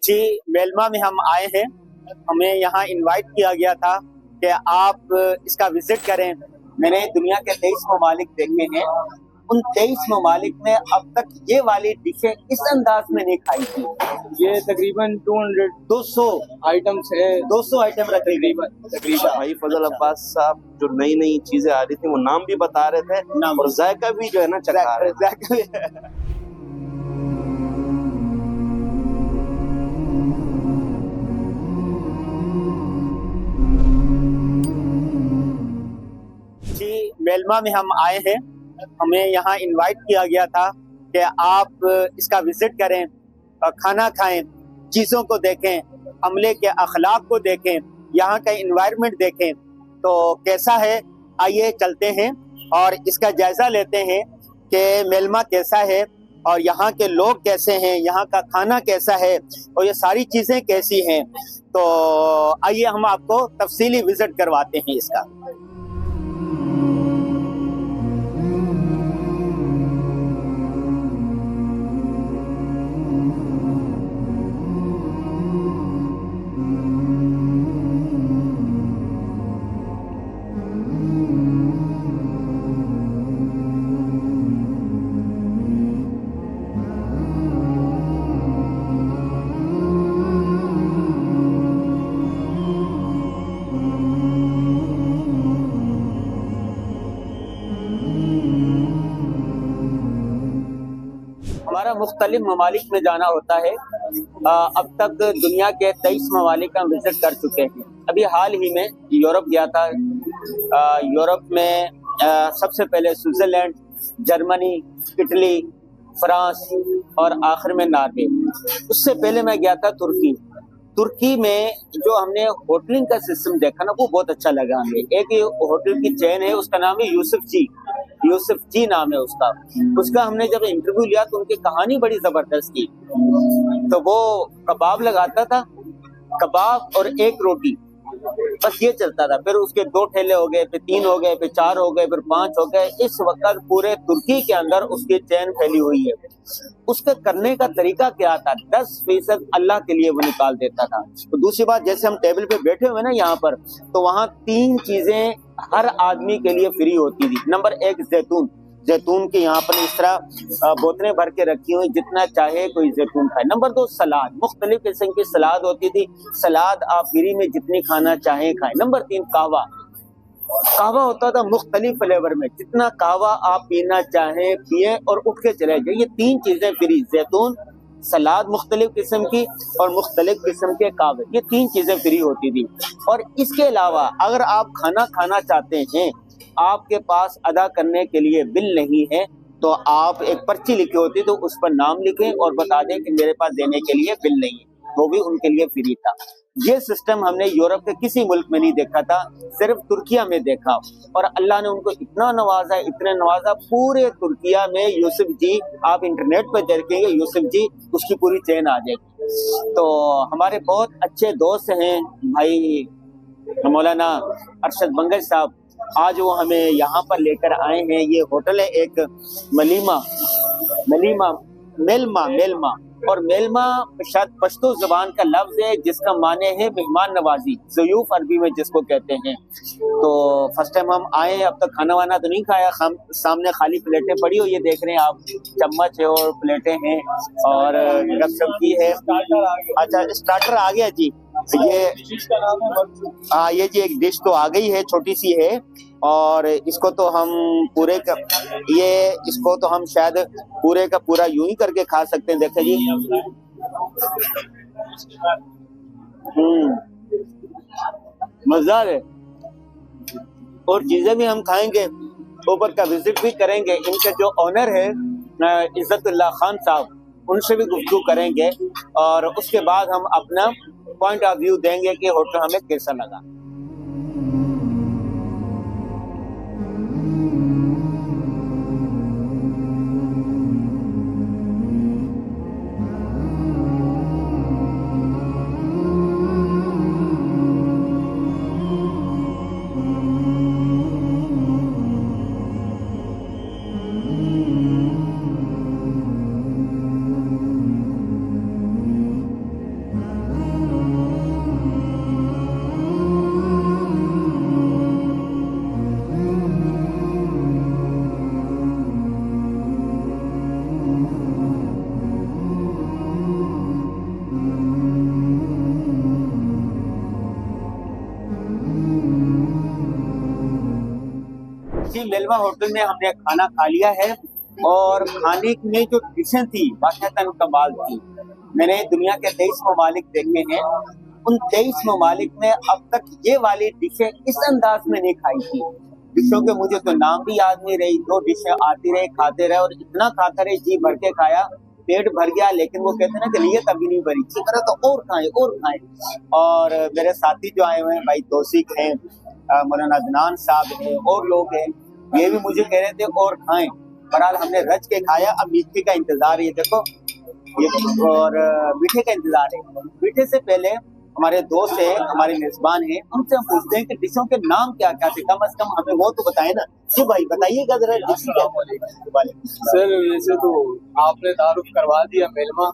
जी, मेलमा में हम आए हैं। हमें यहाँ इनवाइट किया गया था कि आप इसका विजिट करें। मैंने दुनिया के 23 ममालिक देखे हैं। उन 23 ममालिक में अब तक ये वाली डिशें इस अंदाज में नहीं खाई थी। ये तकरीबन 200 आइटम्स है, 200 आइटम रखे तकरीबन। भाई फजल अब्बास साहब जो नई नई चीजें आ रही थी वो नाम भी बता रहे थे और जायका भी जो है ना चखा रहे थे। जी, मेलमा में हम आए हैं। हमें यहाँ इनवाइट किया गया था कि आप इसका विजिट करें, खाना खाएं, चीज़ों को देखें, अमले के अखलाक को देखें, यहाँ का इन्वायरमेंट देखें तो कैसा है। आइए चलते हैं और इसका जायज़ा लेते हैं कि मेलमा कैसा है और यहाँ के लोग कैसे हैं, यहाँ का खाना कैसा है और ये सारी चीज़ें कैसी हैं। तो आइए हम आपको तफसीली विजिट करवाते हैं इसका। हमारा मुख्तलिफ ममालिक में जाना होता है। अब तक दुनिया के 23 ममालिक हम विजिट कर चुके हैं। अभी हाल ही में यूरोप गया था। यूरोप में सबसे पहले स्विट्जरलैंड, जर्मनी, इटली, फ्रांस और आखिर में नॉर्वे। उससे पहले मैं गया था तुर्की। तुर्की में जो हमने होटलिंग का सिस्टम देखा ना वो बहुत अच्छा लगा हमें। एक होटल की चेन है, उसका नाम है यूसुफ जी नाम है उसका हमने जब इंटरव्यू लिया तो उनकी कहानी बड़ी जबरदस्त थी। तो वो कबाब लगाता था, कबाब और एक रोटी, बस ये चलता था। फिर उसके 2 ठेले हो गए, फिर 3 हो गए, फिर 4 हो गए, फिर 5 हो गए। इस वक्त पूरे तुर्की के अंदर उसकी चेन फैली हुई है। उसके करने का तरीका क्या था, 10% अल्लाह के लिए वो निकाल देता था। तो दूसरी बात, जैसे हम टेबल पे बैठे हुए ना यहाँ पर, तो वहाँ 3 चीजें हर आदमी के लिए फ्री होती थी। नंबर 1 जैतून की यहाँ पर इस तरह बोतलें भर के रखी हुई, जितना चाहे कोई जैतून खाए। नंबर 2 सलाद, मुख्तलिफ किस्म की सलाद होती थी। सलाद आप फ्री में जितनी खाना चाहे खाएं। नंबर 3 कहवा होता था मुख्तलिफ फ्लेवर में, जितना कहवा आप पीना चाहे पिए और उठ के चले जाए। ये 3 चीजें फ्री, जैतून, सलाद मुख्तलिफ किस्म की और मुख्तलिफ किस्म के कहवे, ये 3 चीजें फ्री होती थी। और इसके अलावा अगर आप खाना खाना चाहते हैं, आपके पास अदा करने के लिए बिल नहीं है, तो आप एक पर्ची लिखी होती तो उस पर नाम लिखें और बता दें कि मेरे पास देने के लिए बिल नहीं है, वो भी उनके लिए फ्री था। ये सिस्टम हमने यूरोप के किसी मुल्क में नहीं देखा था, सिर्फ तुर्किया में देखा। और अल्लाह ने उनको इतना नवाजा, पूरे तुर्किया में यूसुफ जी, आप इंटरनेट पर देखेंगे यूसुफ जी, उसकी पूरी चेन आ जाएगी। तो हमारे बहुत अच्छे दोस्त हैं भाई मौलाना अरशद बंगश साहब, आज वो हमें यहाँ पर लेकर आए हैं। ये होटल है एक मेलमा और मेलमा शायद पश्तो जुबान का लफ्ज है जिसका माने है मेहमान नवाजी, ज़यूफ अरबी में जिसको कहते हैं। तो फर्स्ट टाइम हम आए, अब तक खाना वाना तो नहीं खाया। सामने खाली प्लेटें पड़ी हो, ये देख रहे हैं आप, चम्मच है और प्लेटें हैं और गपशप की है। अच्छा, स्टार्टर आ गया जी। ये जी एक डिश तो आ गई है, छोटी सी है और इसको तो हम इसको तो हम शायद पूरे का पूरा यूं ही करके खा सकते हैं। देखें जी, मजा है। और चीजें भी हम खाएंगे, ऊपर का विजिट भी करेंगे। इनके जो ऑनर है इज्जतुल्लाह खान साहब, उनसे भी गुफ्तगू करेंगे और उसके बाद हम अपना पॉइंट ऑफ व्यू देंगे कि होटल हमें कैसा लगा। मेलवा होटल में हमने खाना खा लिया है और खाने में जो डिशें थी वाकई कमाल थी। मैंने दुनिया के 23 ममालिक देखे हैं, उन 23 ममालिक में अब तक ये वाली डिशें इस अंदाज में नहीं खाई थी। डिशों के मुझे तो नाम भी याद नहीं रही, 2 डिशें आती रहे, खाते रहे और इतना खाते रहे, जी भर के खाया, पेट भर गया। लेकिन वो कहते हैं ना कि नीयत अभी नहीं भरी, इसी तरह तो और खाएं और खाएं। और मेरे साथी जो आए हुए हैं, भाई तौसीक हैं, मौलाना अदनान साहब हैं और लोग हैं, ये भी मुझे कह रहे थे और खाएं। बहरहाल हमने रच के खाया। अब मीठे का इंतजार है, ये देखो ये, और मीठे का इंतजार है। मीठे से पहले हमारे दोस्त हैं, हमारे मेजबान हैं, उनसे हम पूछते हैं कि डिशों के नाम क्या क्या थे, कम से कम हमें वो तो बताएं ना। जी भाई बताइएगा जरा डिश क्या। सर वैसे तो आपने तारुफ करवा दिया मेलवा,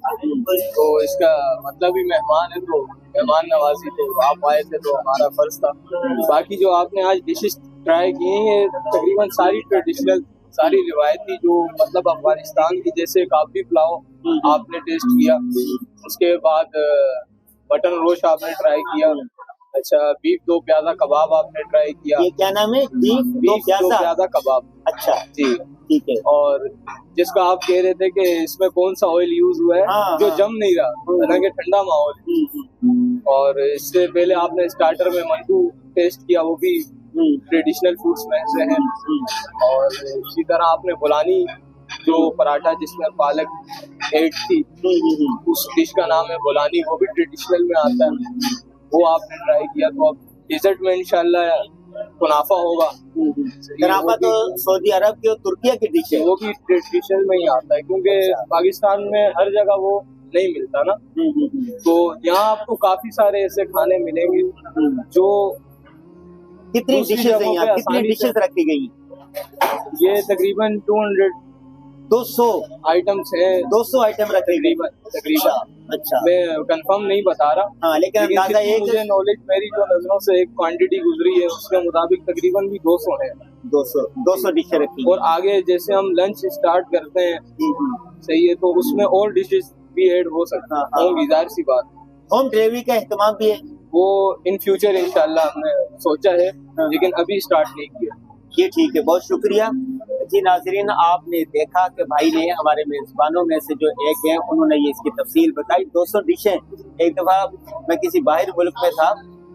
तो इसका मतलब ही मेहमान है, तो मेहमान नवाजी, तो आप आए थे तो हमारा फर्ज था। बाकी जो आपने आज डिशेस ट्राई की हैं ये तकरीबन सारी ट्रेडिशनल, सारी रिवायती, जो मतलब अफगानिस्तान की, जैसे काबली पुलाव आपने टेस्ट किया, उसके बाद बटन रोश आपने ट्राई किया, अच्छा बीफ दो प्याजा कबाब आपने ट्राई किया। ये क्या नाम है? बीफ दो प्याजा कबाब। अच्छा जी ठीक है। और जिसका आप कह रहे थे कि इसमें कौन सा ऑयल यूज हुआ है, हाँ, जो हाँ। जम नहीं रहा, हालांकि ठंडा माहौल। और इससे पहले आपने स्टार्टर में मंडू टेस्ट किया, वो भी ट्रेडिशनल फूड्स में से है। और इसी तरह आपने बुलानी, जो पराठा जिसमें पालक ऐड थी, उस डिश का नाम है बुलानी, वो भी ट्रेडिशनल में आता है, वो आपने ट्राई किया। तो अब डिजर्ट में इंशाल्लाह कुनाफा होगा। कुनाफा तो सऊदी अरब की और तुर्किया की डिश है, वो भी ट्रेडिशनल में ही आता है, क्योंकि पाकिस्तान में हर जगह वो नहीं मिलता ना। तो यहाँ आपको काफी सारे ऐसे खाने मिलेंगे जो कितनी डिशेज हैं यहाँ, कितनी डिशेस रखी गई? ये तकरीबन 200 आइटम्स है, 200 आइटम रखी गई तकरीबन। अच्छा मैं कंफर्म नहीं बता रहा, हाँ, लेकिन अंदाजा एक मुझे नॉलेज, मेरी जो नजरों से एक क्वांटिटी गुजरी है उसके मुताबिक तकरीबन भी 200 है। 200 डिशें रखी। और आगे जैसे हम लंच स्टार्ट करते हैं, सही है, तो उसमें और डिशेस भी ऐड हो सकता है, जाहिर सी बात। होम डिलीवरी का एहतमाम भी है, वो इन फ्यूचर इंशाल्लाह हमने सोचा है, लेकिन अभी स्टार्ट नहीं किया। ये ठीक है, बहुत शुक्रिया जी। नाजरीन, आपने देखा कि भाई ने हमारे मेजबानों में से जो एक है, उन्होंने ये इसकी तफसील बताई। 200 डिशें। एक दफ़ा मैं किसी बाहर मुल्क में था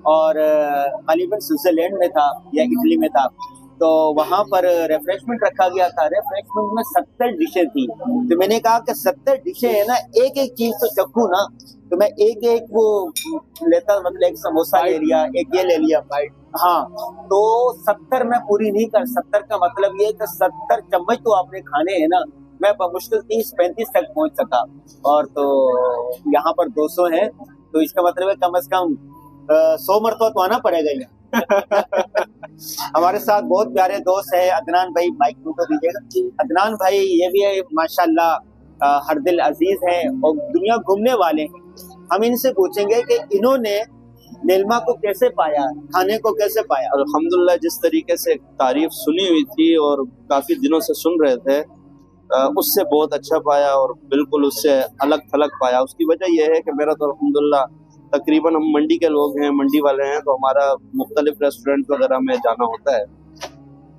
और गालिबन स्विट्जरलैंड में था या इटली में था, तो वहाँ पर रिफ्रेशमेंट रखा गया था। रिफ्रेशमेंट में 70 डिशें थी। तो मैंने कहा कि 70 डिशें है ना, एक एक चीज तो चखूं ना। तो मैं एक एक वो लेता, मतलब एक समोसा ले लिया, एक ये ले लिया भाई, हाँ। तो 70 में पूरी नहीं कर, 70 का मतलब ये कि 70 चम्मच तो आपने खाने हैं ना। मैं बमुश्किल 30-35 तक पहुंच सका, और तो यहाँ पर 200 है, तो इसका मतलब है कम से कम 100 मरतबा तो आना पड़ेगा ही। हमारे साथ बहुत प्यारे दोस्त है अदनान भाई, माइक को दीजिएगा। अदनान भाई ये भी है माशाल्लाह, हर दिल अजीज है और दुनिया घूमने वाले हैं। हम इनसे पूछेंगे कि इन्होंने मेलमा को कैसे पाया, खाने को कैसे पाया। अल्हम्दुलिल्लाह, जिस तरीके से तारीफ सुनी हुई थी और काफी दिनों से सुन रहे थे, उससे बहुत अच्छा पाया और बिल्कुल उससे अलग थलग पाया। उसकी वजह यह है कि मेरा तो अल्हम्दुलिल्लाह तकरीबन हम मंडी के लोग हैं, मंडी वाले हैं, तो हमारा मुख्तलिफ रेस्टोरेंट वगैरह में जाना होता है।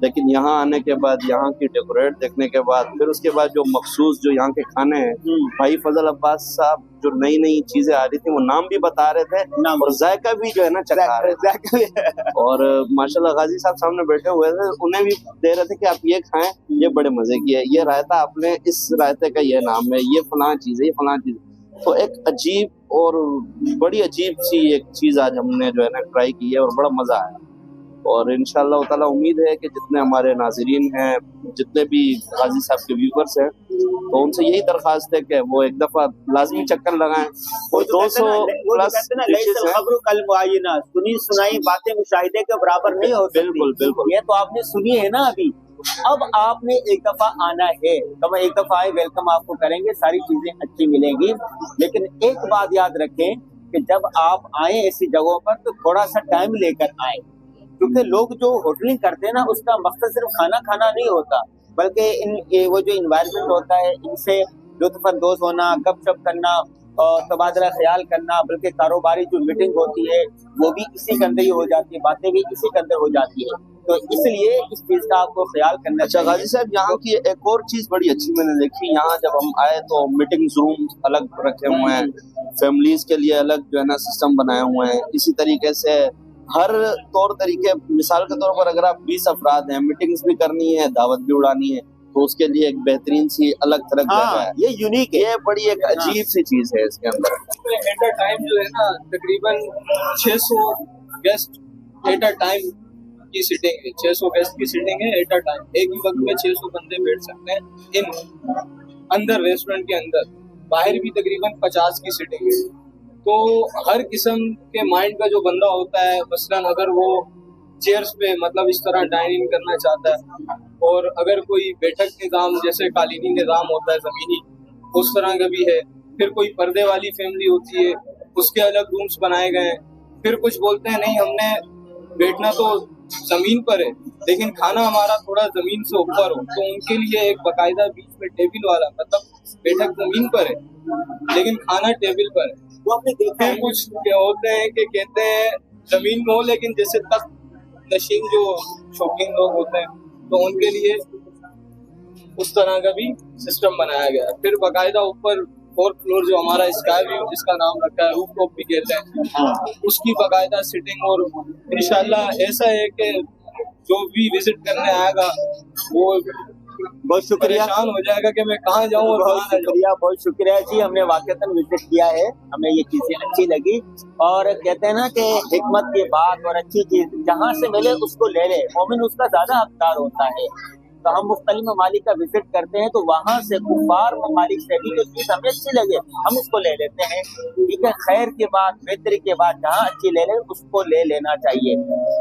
लेकिन यहाँ आने के बाद, यहाँ की डेकोरेट देखने के बाद, फिर उसके बाद जो मखसूस जो यहाँ के खाने हैं, भाई फजल अब्बास साहब जो नई नई चीजें आ रही थी वो नाम भी बता रहे थे और जायका भी जो है ना चखा रहे थे। और माशाल्लाह गाजी साहब सामने बैठे हुए थे, उन्हें भी दे रहे थे कि आप ये खाएं, ये बड़े मजे की है, ये रायता आपने, इस रायते का ये नाम है, ये फलां चीज है, ये फलां चीज। तो एक अजीब और बड़ी अजीब सी एक चीज आज हमने जो है ना ट्राई की है और बड़ा मजा आया। और इंशाअल्लाह ताला उम्मीद है कि जितने हमारे नाजरीन हैं, जितने भी गाजी साहब के व्यूवर्स हैं, तो उनसे यही दरख्वास्त है कि वो एक दफा लाजमी चक्कर लगाएं। और 200 प्लस सुनी सुनाई बातें मुशाहिदे के बराबर नहीं हो। बिल्कुल बिल्कुल, ये तो आपने सुनी है ना अभी। अब आपने एक दफा आना है, तो एक दफा आए, वेलकम आपको करेंगे, सारी चीजें अच्छी मिलेंगी। लेकिन एक बात याद रखें कि जब आप आए ऐसी जगहों पर तो थोड़ा सा टाइम लेकर आए, क्योंकि लोग जो होटलिंग करते हैं ना, उसका मकसद सिर्फ खाना खाना नहीं होता, बल्कि वो जो इन्वायरमेंट होता है, इनसे लुत्फअंदोज होना, गपशप करना और तबादला ख्याल करना, बल्कि कारोबारी जो मीटिंग होती है वो भी इसी के अंदर ही हो जाती है, बातें भी इसी के अंदर हो जाती है। तो इसलिए इस चीज का आपको ख्याल करना अच्छा चाहिए। गाजी साहब, यहाँ की एक और चीज बड़ी अच्छी मैंने देखी, यहाँ जब हम आए तो मीटिंग रूम अलग रखे हुए हैं, फैमिलीज के लिए अलग जो है ना सिस्टम बनाए हुए हैं। इसी तरीके से हर तौर तरीके, मिसाल के तौर पर अगर आप 20 अफराद हैं, मीटिंग्स भी करनी है, दावत भी उड़ानी है, तो उसके लिए एक बेहतरीन सी अलग थलग जगह है। ये यूनिक है। ये बड़ी एक अजीब सी चीज है इसके अंदर। एट अ टाइम जो है ना तकरीबन 600 गेस्ट एट अ टाइम की सिटिंग है, 600 गेस्ट की सिटिंग है एट अ टाइम। एक ही वक्त में 600 बंदे बैठ सकते हैं इन अंदर रेस्टोरेंट के अंदर। बाहर भी तकरीबन 50 की सिटिंग है। तो हर किस्म के माइंड का जो बंदा होता है, मसलन अगर वो चेयर्स पे मतलब इस तरह डाइन इन करना चाहता है, और अगर कोई बैठक निज़ाम जैसे कालीनी निज़ाम होता है ज़मीनी, उस तरह का भी है। फिर कोई पर्दे वाली फैमिली होती है, उसके अलग रूम्स बनाए गए हैं। फिर कुछ बोलते हैं नहीं हमने बैठना तो जमीन पर है लेकिन खाना हमारा थोड़ा जमीन से ऊपर हो, तो उनके लिए एक बाकायदा बीच में टेबल वाला, मतलब बैठक जमीन पर है लेकिन खाना टेबल पर है। वो आपने देखा फिर है कुछ होते हैं कि कहते हैं जमीन में हो लेकिन जैसे तख्त नशीन जो शौकीन लोग होते हैं, तो उनके लिए उस तरह का भी सिस्टम बनाया गया है। फिर बाकायदा ऊपर 4th फ्लोर जो हमारा स्काई व्यू जिसका नाम रखा है, रूफ टॉप भी कहते हैं, उसकी बाकायदा सिटिंग। और इंशाल्लाह ऐसा है कि जो भी विजिट करने आएगा वो बहुत शुक्रिया, परेशान हो जाएगा कि मैं कहाँ जाऊँ और बहुत कहाँ ना जाऊँ। शुक्रिया, बहुत शुक्रिया जी। हमने वाकईतन विजिट किया है, हमें ये चीजें अच्छी लगी। और कहते हैं ना कि हिकमत की बात और अच्छी चीज जहाँ से मिले उसको ले ले, मोमिन उसका ज्यादा हकदार होता है। तो हम मुख्तलिफ ममालिक का विजिट करते हैं तो वहाँ से कुफार ममालिक से भी जो चीज हमें अच्छी लगे हम उसको ले लेते हैं। ठीक है, खैर के बाद, बेहतरी के बाद जहाँ अच्छी ले ले उसको ले लेना चाहिए।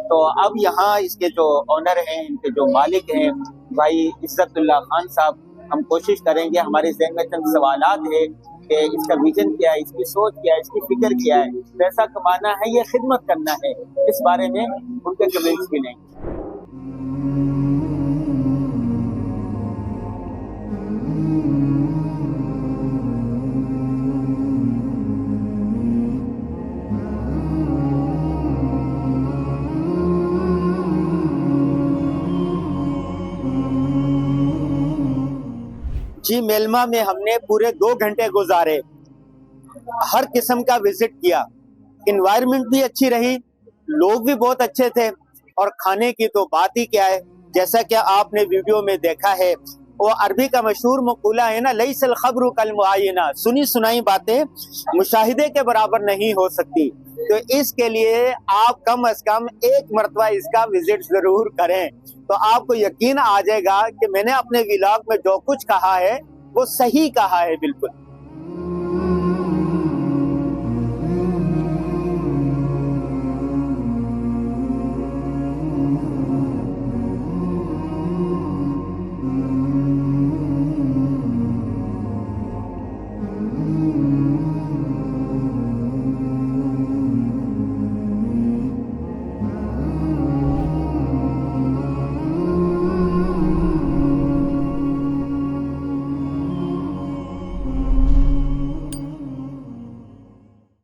तो अब यहाँ इसके जो ऑनर हैं, इनके जो मालिक हैं भाई इज्जतुल्लाह खान साहब, हम कोशिश करेंगे, हमारे ज़हन में चंद सवालात है कि इसका विजन क्या है, इसकी सोच क्या है, इसकी फिक्र क्या है, पैसा कमाना है या खिदमत करना है, इस बारे में उनके कमेंट्स भी लेंगे। जी, मेलमा में हमने पूरे 2 घंटे गुजारे, हर किस्म का विजिट किया। इन्वायरमेंट भी अच्छी रही, लोग भी बहुत अच्छे थे, और खाने की तो बात ही क्या है। जैसा कि आपने वीडियो में देखा है, वो अरबी का मशहूर मक़ूला है ना, लैसल खबरु कल मुआयना, सुनी सुनाई बातें मुशाहिदे के बराबर नहीं हो सकती। तो इसके लिए आप कम अज कम एक मरतबा इसका विजिट जरूर करें, तो आपको यकीन आ जाएगा कि मैंने अपने व्लॉग में जो कुछ कहा है वो सही कहा है बिल्कुल।